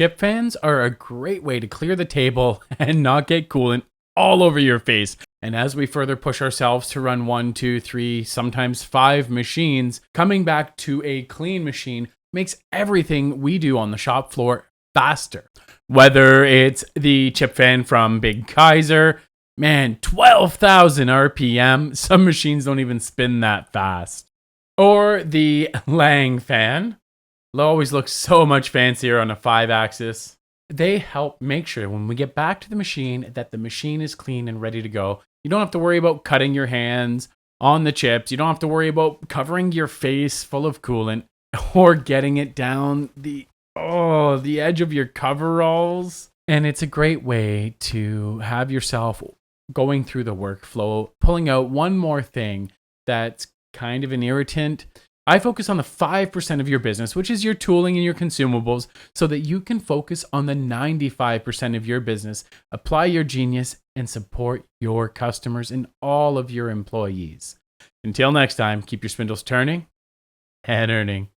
chip fans are a great way to clear the table and not get coolant all over your face. And as we further push ourselves to run 1, 2, 3, sometimes 5 machines, coming back to a clean machine makes everything we do on the shop floor faster. Whether it's the chip fan from Big Kaiser, man, 12,000 RPM, some machines don't even spin that fast. Or the Lang fan, it always looks so much fancier on a 5-axis. They help make sure when we get back to the machine that the machine is clean and ready to go. You don't have to worry about cutting your hands on the chips. You don't have to worry about covering your face full of coolant or getting it down the edge of your coveralls. And it's a great way to have yourself going through the workflow, pulling out one more thing that's kind of an irritant. I focus on the 5% of your business, which is your tooling and your consumables, so that you can focus on the 95% of your business, apply your genius, and support your customers and all of your employees. Until next time, keep your spindles turning and earning.